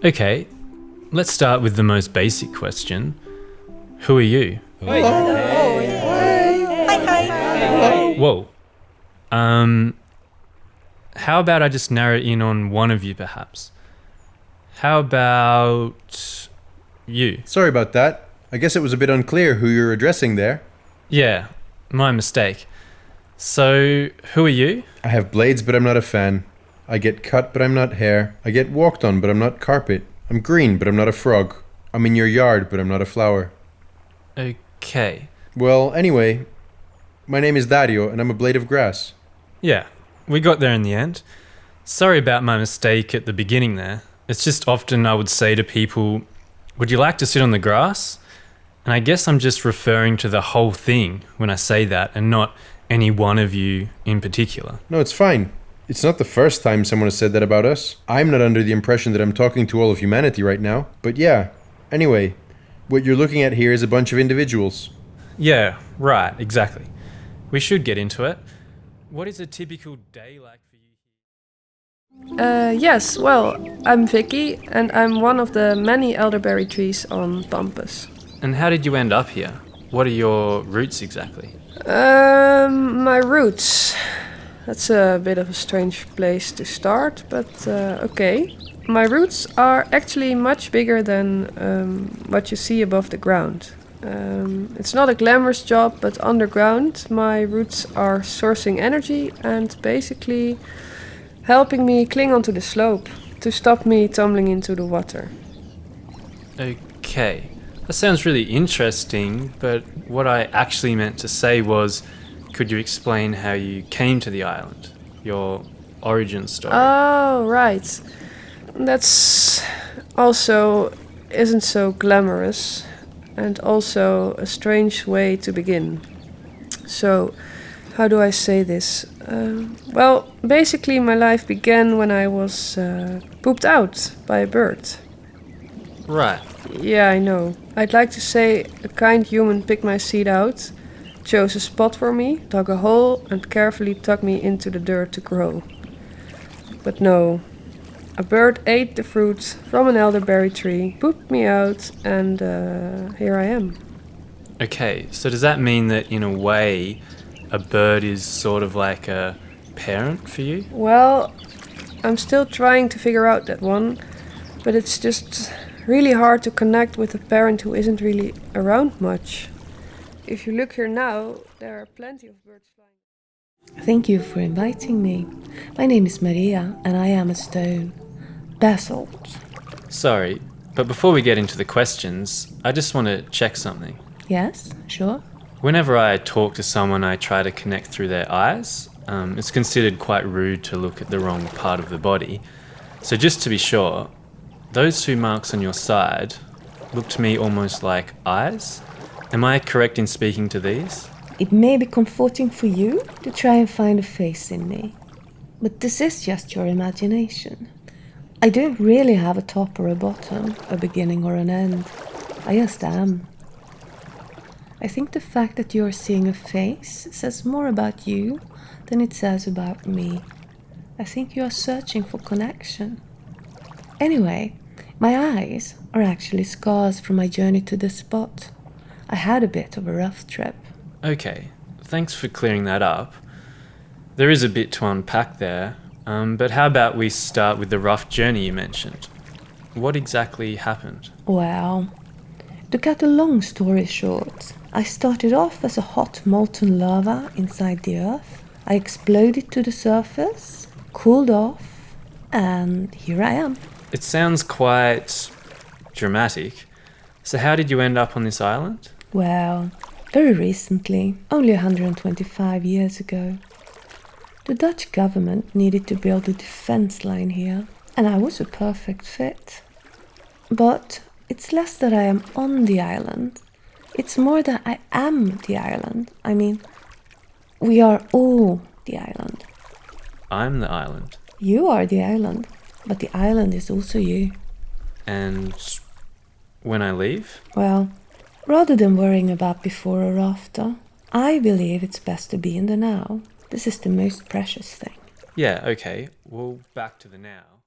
Okay, let's start with the most basic question. Who are you? Whoa. How about I just narrow in on one of you, perhaps? How about you? Sorry about that. I guess it was a bit unclear who you're addressing there. Yeah, my mistake. So, who are you? I have blades, but I'm not a fan. I get cut, but I'm not hair. I get walked on, but I'm not carpet. I'm green, but I'm not a frog. I'm in your yard, but I'm not a flower. Okay. Well, anyway, my name is Dario, and I'm a blade of grass. Yeah, we got there in the end. Sorry about my mistake at the beginning there. It's just often I would say to people, would you like to sit on the grass? And I guess I'm just referring to the whole thing when I say that and not any one of you in particular. No, it's fine. It's not the first time someone has said that about us. I'm not under the impression that I'm talking to all of humanity right now. But yeah, anyway, what you're looking at here is a bunch of individuals. Yeah, right, exactly. We should get into it. What is a typical day like for you? Yes, well, I'm Vicky, and I'm one of the many elderberry trees on Pampus. And how did you end up here? What are your roots exactly? My roots. That's a bit of a strange place to start, but okay. My roots are actually much bigger than what you see above the ground. It's not a glamorous job, but underground my roots are sourcing energy and basically helping me cling onto the slope to stop me tumbling into the water. Okay, that sounds really interesting, but what I actually meant to say was, could you explain how you came to the island? Your origin story? Oh, right. That's also isn't so glamorous and also a strange way to begin. So, how do I say this? Well, basically my life began when I was pooped out by a bird. Right. Yeah, I know. I'd like to say a kind human picked my seed out, chose a spot for me, dug a hole and carefully tucked me into the dirt to grow. But no, a bird ate the fruit from an elderberry tree, pooped me out, and here I am. Okay, so does that mean that in a way a bird is sort of like a parent for you? Well, I'm still trying to figure out that one, but it's just really hard to connect with a parent who isn't really around much. If you look here now, there are plenty of birds flying. Thank you for inviting me. My name is Maria and I am a stone. Basalt. Sorry, but before we get into the questions, I just want to check something. Yes, sure. Whenever I talk to someone, I try to connect through their eyes. It's considered quite rude to look at the wrong part of the body. So just to be sure, those 2 marks on your side look to me almost like eyes. Am I correct in speaking to these? It may be comforting for you to try and find a face in me, but this is just your imagination. I don't really have a top or a bottom, a beginning or an end. I just am. I think the fact that you're seeing a face says more about you than it says about me. I think you are searching for connection. Anyway, my eyes are actually scars from my journey to this spot. I had a bit of a rough trip. Okay, thanks for clearing that up. There is a bit to unpack there, but how about we start with the rough journey you mentioned? What exactly happened? Well, to cut a long story short, I started off as a hot molten lava inside the earth. I exploded to the surface, cooled off, and here I am. It sounds quite dramatic. So how did you end up on this island? Well, very recently, only 125 years ago. The Dutch government needed to build a defense line here, and I was a perfect fit. But it's less that I am on the island. It's more that I am the island. I mean, we are all the island. I'm the island. You are the island, but the island is also you. And when I leave? Well, rather than worrying about before or after, I believe it's best to be in the now. This is the most precious thing. Yeah, okay. Well, back to the now.